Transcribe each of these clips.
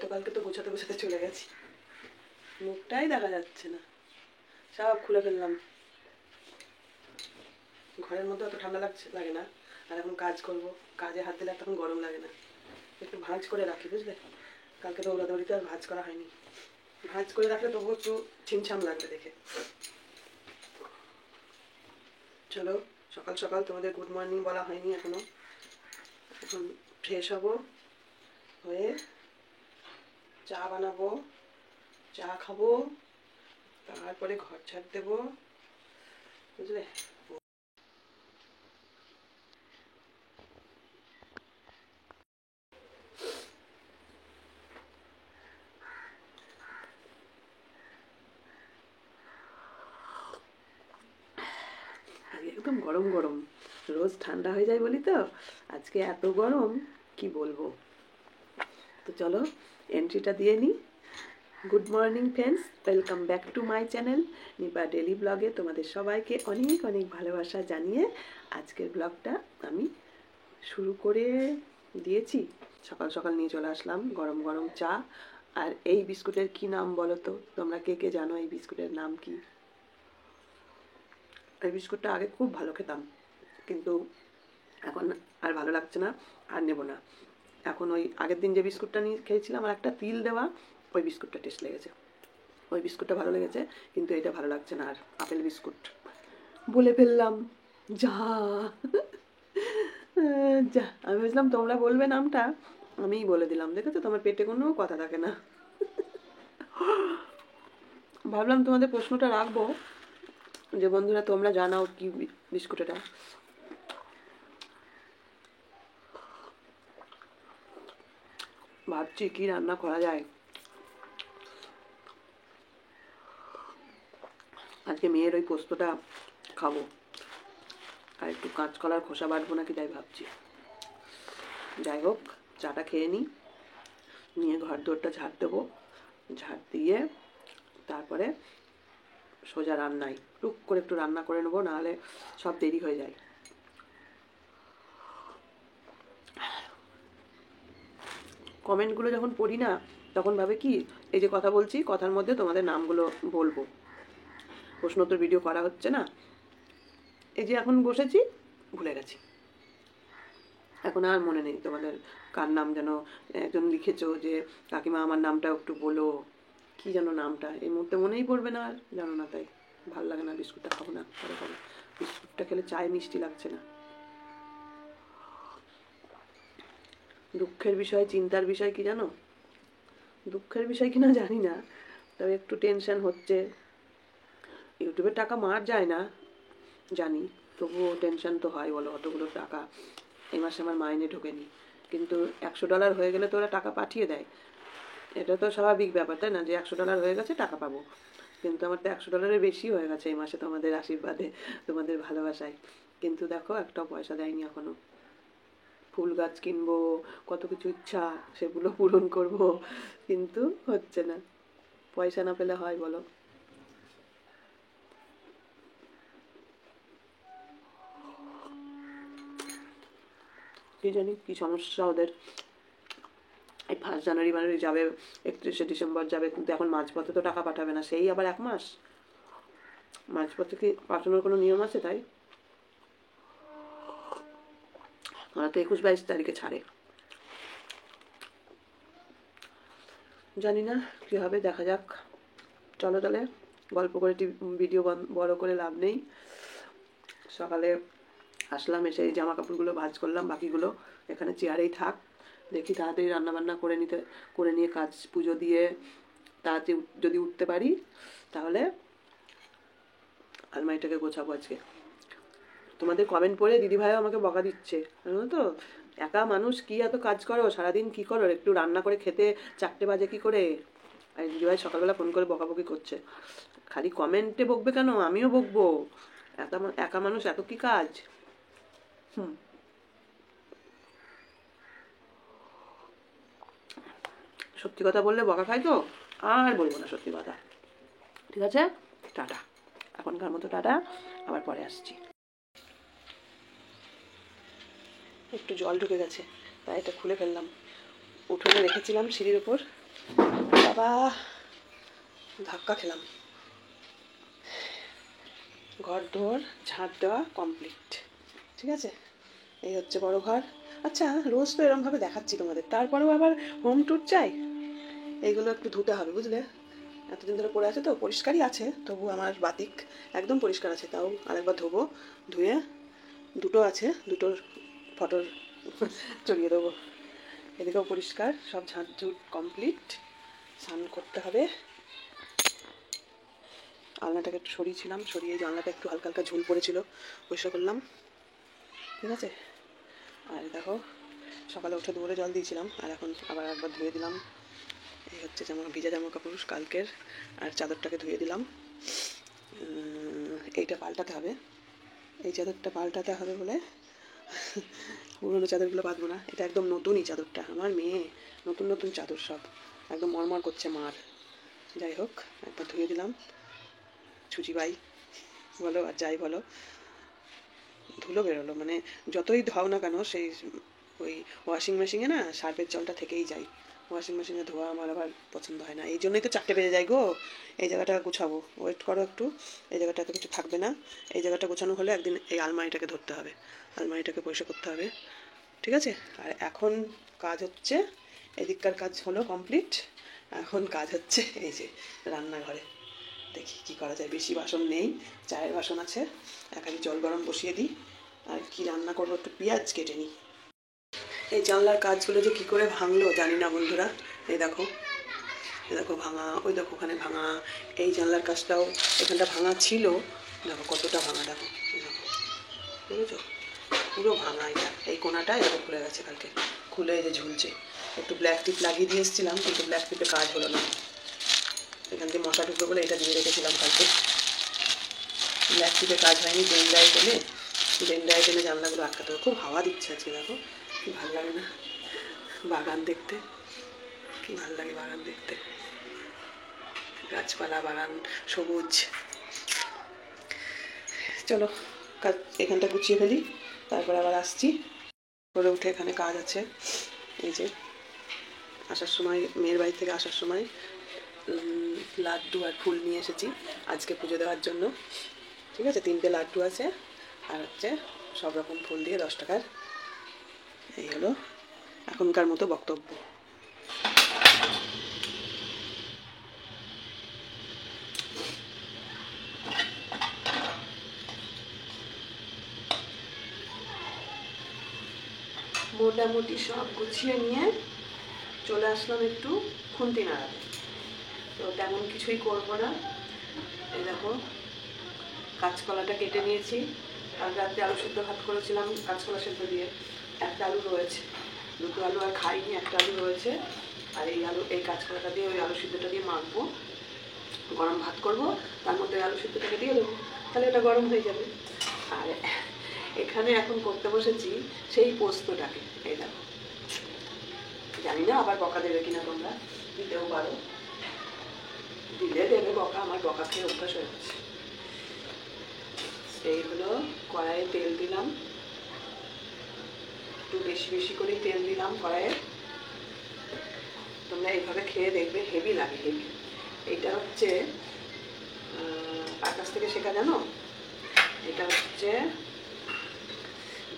গতকালকে তো গোছাতে গোছাতে চলে গেছি, মুখটাই দেখা যাচ্ছে না, সব খুলে ফেললাম। ঘরের মধ্যে অত ঠান্ডা লাগে না, আর এখন কাজ করব, কাজে হাত দিলে তখন গরম লাগে না। একটু ভাঁজ করে রাখি, বুঝলে? কালকে তো দৌড়াদৌড়িতে আর ভাঁজ করা হয়নি। ভাঁজ করে রাখলে তবুও একটু ছিমছাম লাগবে দেখে। চলো, সকাল সকাল তোমাদের গুড মর্নিং বলা হয়নি এখনো। এখন ফ্রেশ হব, হয়ে চা বানাবো, চা খাবো, তারপরে ঘর ঝাড় দেবো, বুঝলে? একদম গরম গরম, রোজ ঠান্ডা হয়ে যায় বলি তো, আজকে এত গরম কি বলবো। তো চলো এন্ট্রিটা দিয়ে নিই। Good morning friends, welcome back to my channel Nipa daily ব্লগে তোমাদের সবাইকে অনেক অনেক ভালোবাসা জানিয়ে আজকের ব্লগটা আমি শুরু করে দিয়েছি। সকাল সকাল নিয়ে চলে আসলাম গরম গরম চা। আর এই বিস্কুটের কি নাম বলো তো? তোমরা কে কে জানো এই বিস্কুটের নাম কি? এই বিস্কুটটা আগে খুব ভালো খেতাম, কিন্তু এখন আর ভালো লাগছে না, আর নেব না। এখন ওই আগের দিন যে বিস্কুটটা নিয়ে খেয়েছিলাম, আর একটা তিল দেওয়া, ওই বিস্কুটটা টেস্ট লেগেছে, ওই বিস্কুটটা ভালো লেগেছে, কিন্তু এটা ভালো লাগছে না। আর আপেল বিস্কুট বলে ফেললাম, যা যা, আমি ভাবছিলাম তোমরা বলবে নামটা, আমিই বলে দিলাম। দেখেছো, তোমার পেটে কোনো কথা থাকে না। ভাবলাম তোমাদের প্রশ্নটা রাখবো, যে বন্ধুরা তোমরা জানাও কি বিস্কুট এটা। ভাবছি কি রান্না করা যায়। আজকে মেয়ের ওই পোস্তটা খাবো, আর একটু কাঁচকলার খোসা বাটবো নাকি তাই ভাবছি। যাই হোক, চাটা খেয়ে নিই, নিয়ে ঘর দোরটা ঝাড় দেবো, ঝাড় দিয়ে তারপরে সোজা রান্নায় টুক করে একটু রান্না করে নেবো, নাহলে সব দেরি হয়ে যায়। কমেন্টগুলো যখন পড়ি না, তখন ভাবে কি, এই যে কথা বলছি, কথার মধ্যে তোমাদের নামগুলো বলবো, প্রশ্নোত্তর ভিডিও করা হচ্ছে না, এই যে এখন বসেছি ভুলে গেছি, এখন আর মনে নেই তোমাদের কার নাম যেন একজন লিখেছো যে কাকিমা আমার নামটা একটু বলো, কি যেন নামটা এই মুহূর্তে মনেই পড়বে না, আর জানো না, তাই ভাল লাগে না। বিস্কুটটা খাবো না, পরে খাবো। বিস্কুটটা খেলে চায় মিষ্টি লাগছে না। দুঃখের বিষয়, চিন্তার বিষয় কি জানো? দুঃখের বিষয় কিনা জানি না, তবে একটু টেনশন হচ্ছে। ইউটিউবের টাকা মার যায় না জানি, তবুও টেনশন তো হয়, বলো। অতগুলো টাকা এই মাসে আমার মাইনে ঢোকেনি, কিন্তু $100 হয়ে গেলে তো ওরা টাকা পাঠিয়ে দেয়, এটা তো স্বাভাবিক ব্যাপার, তাই না? যে $100 হয়ে গেছে, টাকা পাবো। কিন্তু আমার তো $100 বেশি হয়ে গেছে এই মাসে, তোমাদের আশীর্বাদে, তোমাদের ভালোবাসায়। কিন্তু দেখো, একটাও পয়সা দেয়নি এখনো। ফুল গাছ কিনবো, কত কিছু ইচ্ছা, সেগুলো পূরণ করব, কিন্তু হচ্ছে না। পয়সা না পেলে হয় বলো? কি জানি কি সমস্যা ওদের। এই 1 জানুয়ারি যাবে, 31শে ডিসেম্বর যাবে, কিন্তু এখন মাঝপথে তো টাকা পাঠাবে না, সেই আবার 1 মাস। মাঝপথে কি পাঠানোর কোনো নিয়ম আছে? তাই ওরা তো 21-22 তারিখে ছাড়ে। জানি না কী হবে, দেখা যাক। চলো তাহলে, গল্প করে ভিডিও বড় করে লাভ নেই। সকালে আসলাম, এসে এই জামা কাপড়গুলো ভাঁজ করলাম, বাকিগুলো এখানে চেয়ারেই থাক। দেখি তাড়াতাড়ি রান্নাবান্না করে নিয়ে কাজ পুজো দিয়ে তাড়াতাড়ি যদি উঠতে পারি, তাহলে আলমারিটাকে গোছাবো আজকে। তোমাদের কমেন্ট পড়ে দিদিভাইও আমাকে বকা দিচ্ছে, জানো তো, একা মানুষ কি এত কাজ করো, সারাদিন কি করো, একটু রান্না করে খেতে 4টে বাজে কি করে? আর দিদিভাই সকালবেলা ফোন করে বকাবকি করছে, খালি কমেন্টে বকবে কেন, আমিও বকবো, একা মানুষ এত কি কাজ। সত্যি কথা বললে বকা খাই তো, আর বলবো না সত্যি কথা। ঠিক আছে, টাটা, এখনকার মতো টাটা, আবার পরে আসছি। একটু জল ঢুকে গেছে, তাই এটা খুলে ফেললাম। উঠোনে রেখেছিলাম সিঁড়ির ওপর, বাবা, ধাক্কা খেলাম। ঘর দোর ঝাঁট দেওয়া কমপ্লিট। ঠিক আছে, এই হচ্ছে বড় ঘর। আচ্ছা, রোজ তো এরমভাবে দেখাচ্ছি তোমাদের, তারপরেও আবার হোম ট্যুর চাই। এইগুলো একটু ধুতে হবে, বুঝলে? এতদিন ধরে পড়ে আছে তো, পরিষ্কারই আছে, তবু আমার বাতিক একদম পরিষ্কার আছে, তাও আরেকবার ধোবো। ধুয়ে দুটো আছে, দুটোর ফটোর চড়িয়ে দেবো। এদিকেও পরিষ্কার, সব ঝাঁটঝুট কমপ্লিট। স্নান করতে হবে। আলনাটাকে একটু সরিয়েছিলাম, সরিয়ে জানলাটা একটু হালকা হালকা ঝুল পড়েছিল, পরিষ্কার করলাম। ঠিক আছে, আর দেখো সকালে উঠে দুপুরে জল দিয়েছিলাম, আর এখন আবার একবার ধুয়ে দিলাম। এই হচ্ছে ভিজা জামা কাপড় কালকের, আর চাদরটাকে ধুয়ে দিলাম। এইটা পাল্টাতে হবে, এই চাদরটা পাল্টাতে হবে বলে পুরোনো চাদরগুলো বাঁধবো না। এটা একদম নতুনই চাদরটা, আমার মেয়ে নতুন নতুন চাদর সব একদম মরমর করছে মার। যাই হোক, একবার ধুয়ে দিলাম। ছুচিবাই বলো আর যাই বলো, ধুলো বেরোলো, মানে যতই ধাও না কেন সেই ওই ওয়াশিং মেশিনে না সার্ফের জলটা থেকেই যায়। ওয়াশিং মেশিনে ধোয়া আমার আবার পছন্দ হয় না, এই জন্যই তো 4টে বেজে যায় গো। এই জায়গাটা গুছাবো, ওয়েট করো একটু। এই জায়গাটা এত কিছু থাকবে না, এই জায়গাটা গোছানো হলে একদিন এই আলমারিটাকে ধরতে হবে, আলমারিটাকে পরিষ্কার করতে হবে। ঠিক আছে, আর এখন কাজ হচ্ছে, এদিককার কাজ হলো কমপ্লিট। এখন কাজ হচ্ছে এই যে রান্নাঘরে। দেখি কি করা যায়, বেশি বাসন নেই, চায়ের বাসন আছে, একাধিক জল গরম বসিয়ে দিই। আর কি রান্না করবো, একটু পেঁয়াজ কেটে নিই। এই জানলার কাজগুলো যে কি করে ভাঙলো জানি না বন্ধুরা। এই দেখো, এই দেখো ভাঙা, ওই দেখো ওখানে ভাঙা। এই জানলার কাজটাও এখানটা ভাঙা ছিল, দেখো কতটা ভাঙা, দেখো দেখো, বুঝেছো? পুরো ভাঙা। এটা এই কোনাটা এরকম খুলে গেছে, কালকে খুলে এই যে ঝুলছে। একটু ব্ল্যাক টিপ লাগিয়ে দিয়ে এসেছিলাম, কিন্তু ব্ল্যাক টিপে কাজ হলো না। এখান থেকে মশা ঢুকবে বলে এটা দিয়ে রেখেছিলাম কালকে, ব্ল্যাক টিপে কাজ হয়নি। ডেন্ডায় টেনে জানলাগুলো আটকাতে হবে। খুব হাওয়া দিচ্ছে আজকে, দেখো কি ভালো লাগে না বাগান দেখতে, কি ভালো লাগে বাগান দেখতে, গাছপালা, বাগান, সবুজ। চলো কাজ এখানটা গুছিয়ে ফেলি, তারপর আবার আসছি। করে উঠে এখানে কাজ আছে। এই যে আসার সময়, মেয়ের বাড়ি থেকে আসার সময় লাড্ডু আর ফুল নিয়ে এসেছি আজকে পুজো দেওয়ার জন্য। ঠিক আছে, 3টে লাড্ডু আছে, আর হচ্ছে সব রকম ফুল দিয়ে 10 টাকার। এই হলো এখনকার মতো বক্তব্য। মোটামুটি সব গুছিয়ে নিয়ে চলে আসলাম একটু খুন্তি নাড়াতে। তো তেমন কিছুই করবো না। এই দেখো কাঁচকলাটা কেটে নিয়েছি, কাল রাত্রে আলু সিদ্ধ ভাত করেছিলাম কাঁচকলা সিদ্ধ দিয়ে। একটা আলু রয়েছে, দুটো আলু আর খাইনি, একটা আলু রয়েছে। আর এই কাঁচকলাটা দিয়ে ওই আলু সিদ্ধটা দিয়ে মাখবো, গরম ভাত করবো, তার মধ্যে আলু সিদ্ধটাকে দিয়ে দেবো, তাহলে এটা গরম হয়ে যাবে। আর এখানে এখন করতে বসেছি সেই পোস্তটাকে। এই দেখো, জানি না আবার বকা দেবে কিনা, তোমরা দিতেও পারো, দিলে দেবে বকা, আমার বকা খেয়ে অভ্যাস হয়ে গেছে। এই হলো, কড়াইয়ে তেল দিলাম, একটু বেশি বেশি করে তেল দিলাম কড়াইয়ে। তোমরা এইভাবে খেয়ে দেখবে, হেভি লাগে, হেভি। এইটা হচ্ছে কার কাছ থেকে শেখা জানো? এটা হচ্ছে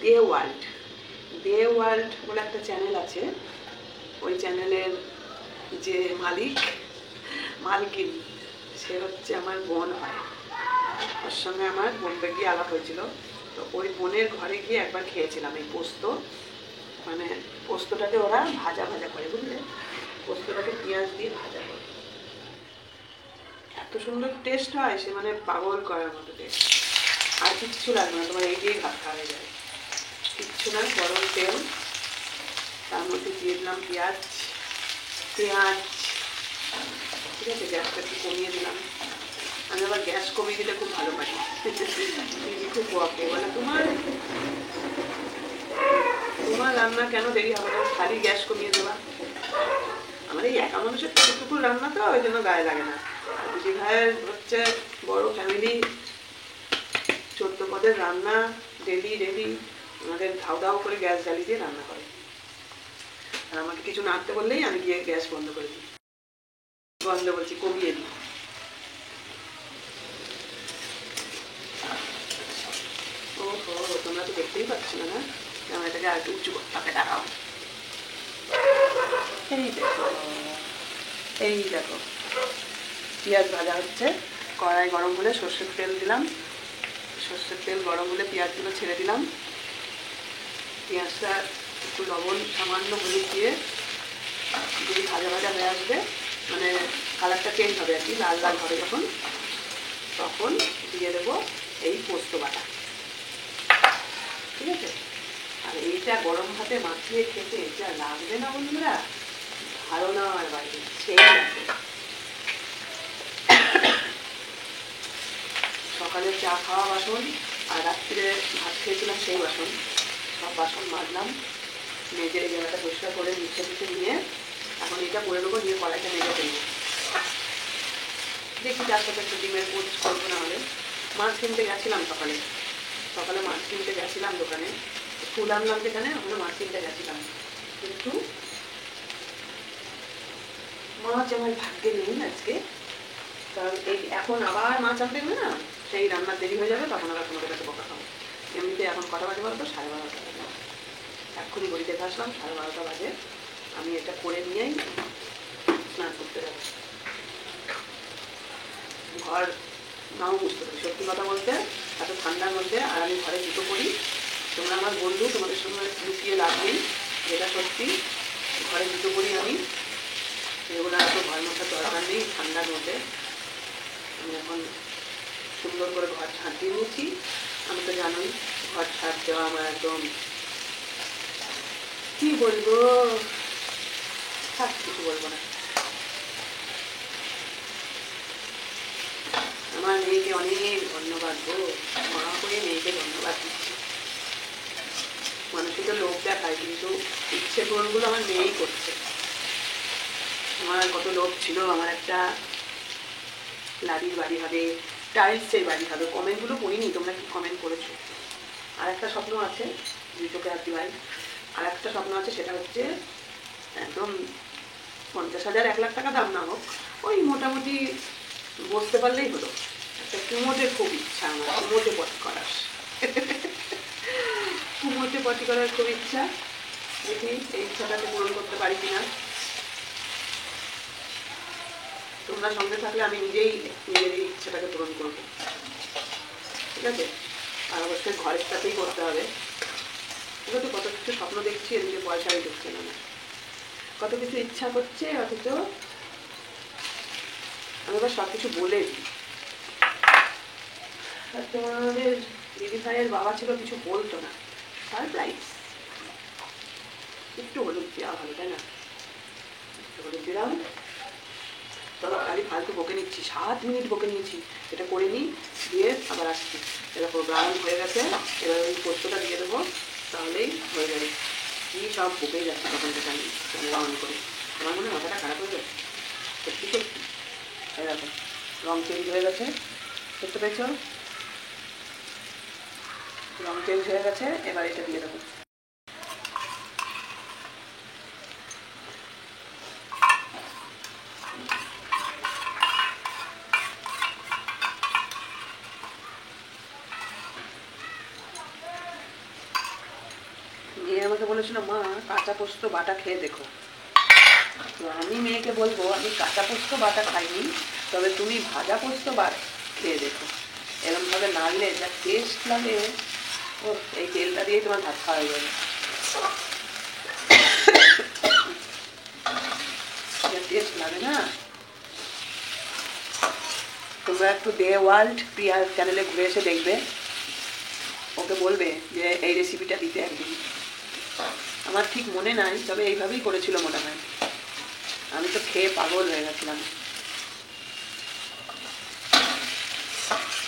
দে ওয়ার্ল্ড বলে একটা চ্যানেল আছে। ওই চ্যানেলের যে মালকিন, সে হচ্ছে আমার বোন হয়। ওর সঙ্গে আমার বোম্বে গিয়ে আলাপ হয়েছিল। তো ওই বোনের ঘরে গিয়ে একবার খেয়েছিলাম এই পোস্ত। মানে পোস্তটাকে ওরা ভাজা ভাজা করে, বুঝলে? পোস্তটাকে পেঁয়াজ দিয়ে ভাজা করে, এত সুন্দর টেস্ট হয়, সে মানে পাগল করার মতো টেস্ট। আর কিচ্ছু লাগবে না, তোমার এই দিয়েই ভাত খাওয়া হয়ে যাবে। কিচ্ছু না, গরম তেল, তার মধ্যে দিয়ে দিলাম পেঁয়াজ। ঠিক আছে, গ্যাসটা একটু কমিয়ে দিলাম। আমি আবার গ্যাস কমিয়ে দিলে খুব ভালো পাই, দিদি খুব বকে, বলে তোমার রান্না কেন দেরি হবে না, খালি গ্যাস কমিয়ে দেওয়া। আমার এই একা মানুষের টুকুর রান্না তো, ওই জন্য গায়ে লাগে না। আর দিদি ভাইয়ের হচ্ছে বড় ফ্যামিলি, 14 পদের রান্না, ডেলি আমাদের ধাও ধাও করে গ্যাস জ্বালিয়ে দিয়ে রান্না করে। আর আমাকে কিছু নাড়তে বললেই আমি গিয়ে গ্যাস বন্ধ করে দিই। গন্ধ বলছি, কমিয়ে দিই। ওহো, তোমরা তো দেখতেই পাচ্ছ না, আমি এটাকে আর একটু উঁচু করতে হবে, দাঁড়াও। এই দেখো, এই দেখো, পেঁয়াজ ভাজা হচ্ছে। কড়াই গরম হলে সর্ষের তেল দিলাম, সর্ষের তেল গরম হলে পেঁয়াজগুলো ছেড়ে দিলাম। পেঁয়াজটা একটু লবণ সামান্য হলুদ দিয়ে যদি ভাজা ভাজা হয়ে আসবে, মানে কালারটা চেঞ্জ হবে আর কি, লাল লাল হবে যখন, তখন দিয়ে দেবো এই পোস্ত বাটা। ঠিক আছে? আর এইটা গরম ভাতে মাখিয়ে খেতে যা লাগবে না বন্ধুরা, ধারণা আর বাইরে, সেই লাগবে। সকালে চা খাওয়া বাসন আর রাত্রে ভাত খেয়েছিলাম সেই বাসন, সব বাসন মাজলাম, মেজে এই জায়গাটা পরিষ্কার করে নিচে নিচে নিয়ে এখন এটা করে দেবো, নিয়ে কড়াইটা মেজে ফেলবো। দেখি তার সাথে একটু ডিমের পোস্ট করবো, না হলে মাছ কিনতে গেছিলাম সকালে, সকালে মাছ কিনতে গেছিলাম দোকানে, ফুল আনলাম যেখানে ওখানে মাছ কিনতে গেছিলাম, কিন্তু মাছ আমার ভাগ্যে নেই আজকে। কারণ এই এখন আবার মাছ আনতে হবে না, সেই রান্নার দেরি হয়ে যাবে, তখন আবার তোমাদের কাছে বকা খাবো। এমনিতে এখন কটা বাজে বলতো, 12:30 বাজে। এক্ষুনি বড়ি দেখে আসলাম, 12:30 বাজে। আমি এটা করে নিয়েই স্নান করতে যাবো। ঘর নাও বুঝতে পারি, সত্যি কথা বলতে এত ঠান্ডার মধ্যে আর আমি ঘরে জুতো পরি। তোমরা আমার বন্ধু, তোমাদের সঙ্গে লুকিয়ে লাভ নেই, যেটা সত্যি। ঘরে জুতো পরি আমি, এগুলো এত ভয় মশার দরকার নেই ঠান্ডার মধ্যে। আমি এখন সুন্দর করে ঘর ঝাঁট দিয়ে নিয়েছি। আমি তো জানোই ঘর ঝাঁট দেওয়া আমার একদম, কি বলবো, কিছু বলবো না। আমার মেয়েকে অনেক ধন্যবাদ গো, মা করে মেয়েকে ধন্যবাদ দিচ্ছি। মানুষকে তো লোক দেখায়, কিন্তু ইচ্ছে পূরণগুলো আমার মেয়েই করছে। আমার কত লোক ছিল, আমার একটা লাদির বাড়ি হবে, টাইলসের বাড়ি হবে, কমেন্টগুলো পড়িনি, তোমরা কি কমেন্ট করেছো। আর একটা স্বপ্ন আছে, দুই চোখে হাতি ভাই, আর একটা স্বপ্ন আছে, সেটা হচ্ছে একদম 50,000 1 লাখ টাকা দাম না হোক, ওই মোটামুটি বসতে পারলেই হলো। একটা কুমোটের খুব ইচ্ছা আমার, কুমোটে পটি করার কুমোটে পটি করার খুব ইচ্ছা। দেখি এই ইচ্ছাটাকে পূরণ করতে পারি কিনা। তোমরা সঙ্গে থাকলে আমি নিজেই নিজের এই ইচ্ছাটাকে পূরণ করবো। ঠিক আছে? আর অবশ্যই ঘরের সাথেই করতে হবে। ঠিক আছে? কত কিছু স্বপ্ন দেখছি, এদিকে পয়সাই ঢুকছে না, কত কিছু ইচ্ছা করছে, অথচ আমি আবার সব কিছু বলে দিই। আর তোমাদের দিদি ভাইয়ের বাবা ছিল, কিছু বলতো না, সারপ্রাইজ। একটু হলুদ দেওয়া ভালো, তাই না? একটু হলুদ দিলাম। চলো, খালি ফালতু বকে নিচ্ছি, 7 মিনিট বকে নিয়েছি। এটা করে নিই, দিয়ে আবার আসছি। এরকম ব্রাউন হয়ে গেছে, এবার ওই পোস্তটা দিয়ে দেবো, তাহলেই হয়ে যাবে। কি সব বকেই যাচ্ছে তখন থেকে আমি ক্যামেরা অন করে। আমার মনে হয় মাথাটা খারাপ হয়ে যাচ্ছে, সত্যি সত্যি। এরকম রং চেঞ্জ হয়ে গেছে, দেখতে পেয়েছ? রং চেঞ্জ হয়ে গেছে, এবার এটা দিয়ে দেবো। মেয়ে আমাকে বলেছিল, মা কাঁচা পোস্ত বাটা খেয়ে দেখো। তো আমি মেয়েকে বলবো, আমি কাঁচা পোস্ত বাটা খাইনি, তবে তুমি ভাজা পোস্ত খেয়ে দেখো। এরকমভাবে নাড়লে যা টেস্ট লাগে, ও এই তেলটা দিয়েই তোমার ভাত খাওয়া যাবে, টেস্ট লাগে না। তোমরা একটু ডে ওয়ার্ল্ড প্রিয়ার চ্যানেলে ঘুরে এসে দেখবে, ওকে বলবে যে এই রেসিপিটা দিতে একদিন। আমার ঠিক মনে নাই, তবে এইভাবেই করেছিল মনে হয়। আমি তো খেয়ে পাগল হয়ে গেছিলাম।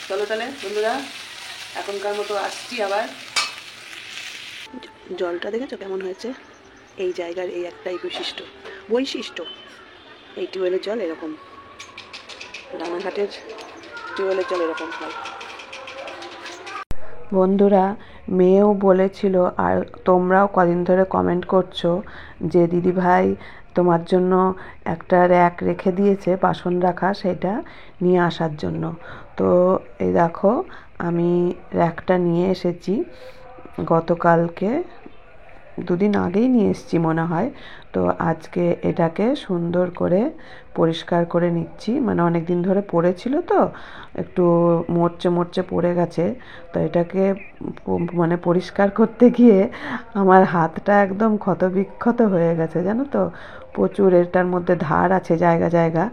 চলো তাহলে বন্ধুরা, এখনকার মতো আসছি আবার। জলটা দেখেছো কেমন হয়েছে? এই জায়গার এই একটাই বৈশিষ্ট্য, এই টিউবওয়েলের জল এরকম, রানাঘাটের টিউবওয়েলের জল এরকম হয়। বন্ধুরা, মেয়েও বলেছিল, আর তোমরাও কদিন ধরে কমেন্ট করছো যে দিদিভাই তোমার জন্য একটা র্যাক রেখে দিয়েছে বাসন রাখা, সেটা নিয়ে আসার জন্য। তো এই দেখো আমি র্যাকটা নিয়ে এসেছি, গতকালকে দুদিন আগেই নিয়ে এসেছি মনে হয়। তো আজকে এটাকে সুন্দর করে পরিষ্কার করে নিচ্ছি, মানে অনেক দিন ধরে পড়েছিল তো একটু মরচে পড়ে গেছে। তো এটাকে মানে পরিষ্কার করতে গিয়ে আমার হাতটা একদম ক্ষতবিক্ষত হয়ে গেছে, জানো তো। প্রচুর এটার মধ্যে ধার আছে জায়গা জায়গা।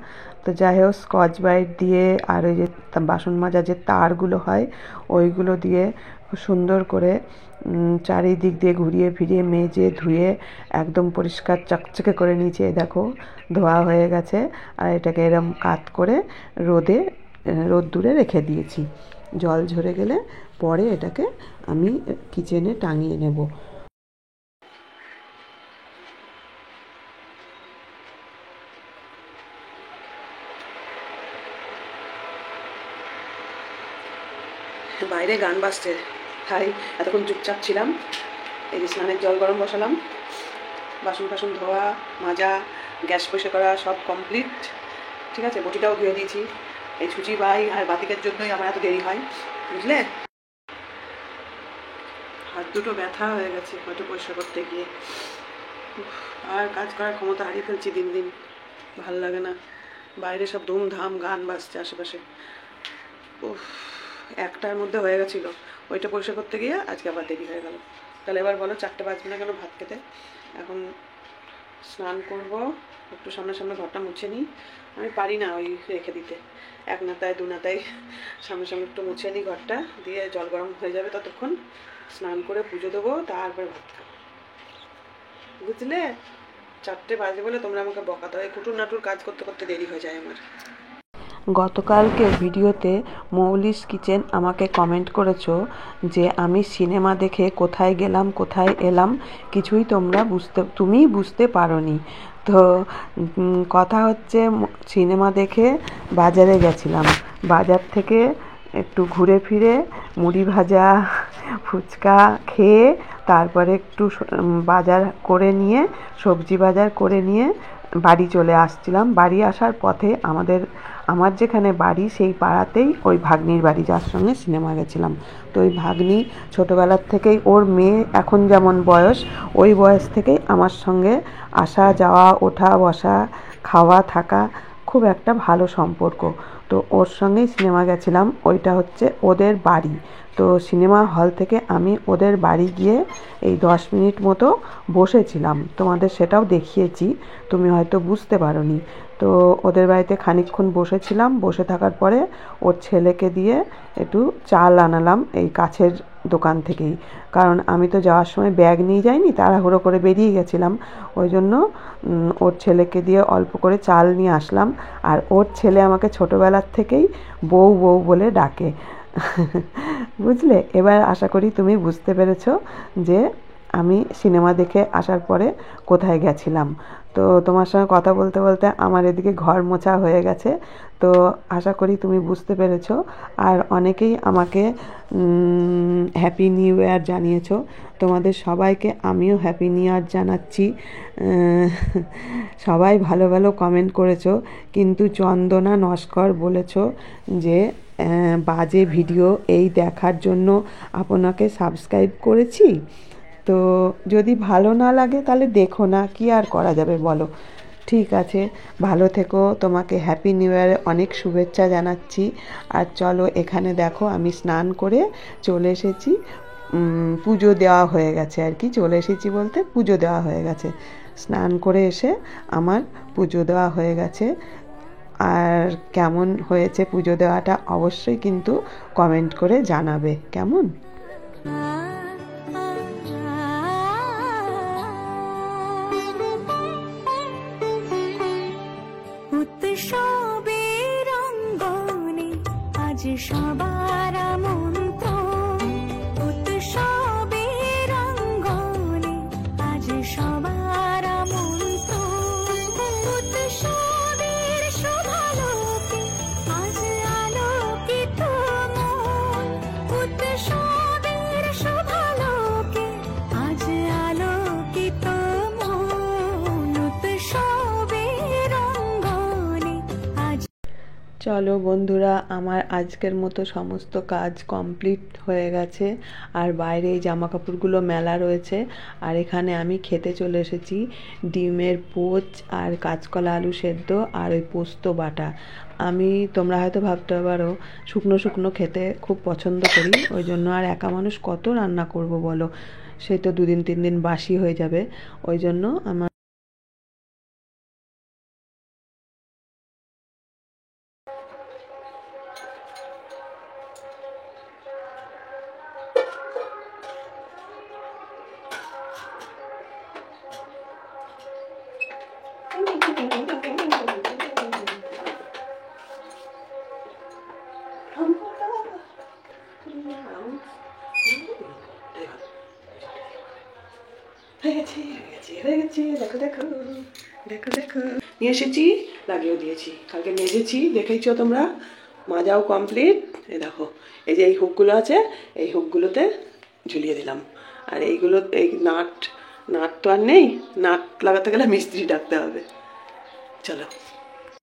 তো যাই হোক স্কচ ব্রাইট দিয়ে আর ওই যে বাসন মাজার যে তারগুলো হয় ওইগুলো দিয়ে সুন্দর করে চারিদিক দিয়ে ঘুরিয়ে ফিরিয়ে মেজে ধুয়ে একদম পরিষ্কার চকচকে করে নিচে দেখো ধোয়া হয়ে গেছে। আর এটাকে এরম কাত করে রোদ্দুরে রেখে দিয়েছি। জল ঝরে গেলে পরে এটাকে আমি কিচেনে টাঙিয়ে নেব। বাইরে গান বাজছে, তাই এতক্ষণ চুপচাপ ছিলাম। এই যে স্নানের জল গরম বসালাম, বাসন টাসন ধোয়া মাজা গ্যাস পরিষ্কার করা সব কমপ্লিট। ঠিক আছে, বটিটাও ধুয়ে দিয়েছি। এই ছুচি বাই আর বাতিকের জন্যই আমার এত দেরি হয়, বুঝলে। হাত দুটো ব্যথা হয়ে গেছে হয়তো পরিষ্কার করতে গিয়ে, আর কাজ করার ক্ষমতা হারিয়ে ফেলছি দিন দিন, ভাল লাগে না। বাইরে সব ধুমধাম গান বাজছে আশেপাশে। উফ, একটার মধ্যে হয়ে গেছিলো, ওইটা পরিষ্কার করতে গিয়ে আজকে আবার দেরি হয়ে গেল। তাহলে এবার বলো 4টে বাজবে না কেন ভাত খেতে? এখন স্নান করব, একটু সামনে ঘরটা মুছে নিই। আমি পারি না ওই রেখে দিতে, এক নাতায় দু নাতায় সামনে একটু মুছে নিই ঘরটা, দিয়ে জল গরম হয়ে যাবে, ততক্ষণ স্নান করে পুজো দেবো, তারপরে ভাত খাবো, বুঝলে। 4টে বাজে বলে তোমরা আমাকে বকা দাও, এই কুটুর নাটুর কাজ করতে করতে দেরি হয়ে যায় আমার। গতকালকে ভিডিওতে মৌলিস কিচেন আমাকে কমেন্ট করেছো যে আমি সিনেমা দেখে কোথায় গেলাম কোথায় এলাম কিছুই তুমি বুঝতে পারোনি। তো কথা হচ্ছে সিনেমা দেখে বাজারে গেছিলাম, বাজার থেকে একটু ঘুরে ফিরে মুড়ি ভাজা ফুচকা খেয়ে তারপরে একটু বাজার করে নিয়ে সবজি বাজার করে নিয়ে বাড়ি চলে আসছিলাম। বাড়ি আসার পথে আমার যেখানে বাড়ি সেই পাড়াতেই ওই ভাগ্নির বাড়ি, যার সঙ্গে সিনেমা গেছিলাম। তো ওই ভাগ্নি ছোটোবেলার থেকেই, ওর মেয়ে এখন যেমন বয়স ওই বয়স থেকেই আমার সঙ্গে আসা যাওয়া ওঠা বসা খাওয়া থাকা খুব একটা ভালো সম্পর্ক। তো ওর সঙ্গেই সিনেমা গেছিলাম, ওইটা হচ্ছে ওদের বাড়ি। তো সিনেমা হল থেকে আমি ওদের বাড়ি গিয়ে এই 10 মিনিট মতো বসেছিলাম, তোমাদের সেটাও দেখিয়েছি, তুমি হয়তো বুঝতে পারোনি। তো ওদের বাড়িতে খানিকক্ষণ বসেছিলাম, বসে থাকার পরে ওর ছেলেকে দিয়ে একটু চাল আনালাম এই কাছের দোকান থেকেই, কারণ আমি তো যাওয়ার সময় ব্যাগ নিয়ে যাইনি, তাড়াহুড়ো করে বেরিয়ে গেছিলাম, ওই জন্য ওর ছেলেকে দিয়ে অল্প করে চাল নিয়ে আসলাম। আর ওর ছেলে আমাকে ছোটোবেলার থেকেই বউ বউ বলে ডাকে, বুঝলে। এবার আশা করি তুমি বুঝতে পেরেছো যে আমি সিনেমা দেখে আসার পরে কোথায় গেছিলাম। তো তোমার সঙ্গে কথা বলতে বলতে আমার এদিকে ঘর মোছা হয়ে গেছে, তো আশা করি তুমি বুঝতে পেরেছো। আর অনেকেই আমাকে হ্যাপি নিউ ইয়ার জানিয়েছো, তোমাদের সবাইকে আমিও হ্যাপি নিউ ইয়ার জানাচ্ছি। সবাই ভালো ভালো কমেন্ট করেছো, কিন্তু চন্দনা নস্কর বলেছো যে বাজে ভিডিও এই দেখার জন্য আপনাকে সাবস্ক্রাইব করেছি। তো যদি ভালো না লাগে তাহলে দেখো না, কি আর করা যাবে বলো। ঠিক আছে, ভালো থেকো, তোমাকে হ্যাপি নিউ ইয়ারে অনেক শুভেচ্ছা জানাচ্ছি। আর চলো এখানে দেখো আমি স্নান করে চলে এসেছি, পুজো দেওয়া হয়ে গেছে আর কি, চলে এসেছি বলতে পুজো দেওয়া হয়ে গেছে। স্নান করে এসে আমার পুজো দেওয়া হয়ে গেছে। আর কেমন হয়েছে পুজো দেওয়াটা অবশ্যই কিন্তু কমেন্ট করে জানাবে কেমন। উৎসবের রঙ্গনে আজ সবার আমন্ত্রণ, উৎসবের রঙ্গনে আজ সবার আমন্ত্রণ, উৎসবের শোভালোকে আজ আলোকিত মন, উৎসবের শোভালোকে আজ আলোকিত মন, উৎসব চলো বন্ধুরা, আমার আজকের মতো সমস্ত কাজ কমপ্লিট হয়ে গেছে। আর বাইরে এই জামা কাপড়গুলো মেলা রয়েছে। আর এখানে আমি খেতে চলে এসেছি ডিমের পোচ আর কাঁচকলা আলু সেদ্ধ আর ওই পোস্ত বাটা। তোমরা হয়তো ভাবতে পারো শুকনো শুকনো খেতে খুব পছন্দ করি, ওই জন্য আর একা মানুষ কত রান্না করব বলো, সে তো 2-3 দিন বাসি হয়ে যাবে। ওই জন্য আমার দেখো দেখো দেখো দেখো নিয়ে এসেছি, লাগিয়েও দিয়েছি, কালকে মেজেছি, দেখেইছো তোমরা, মাজাও কমপ্লিট। এই দেখো, এই যে এই হুকগুলো আছে, এই হুকগুলোতে ঝুলিয়ে দিলাম। আর এইগুলো, এই নাট তো আর নেই, নাট লাগাতে গেলে মিস্ত্রি ডাকতে হবে। চলো।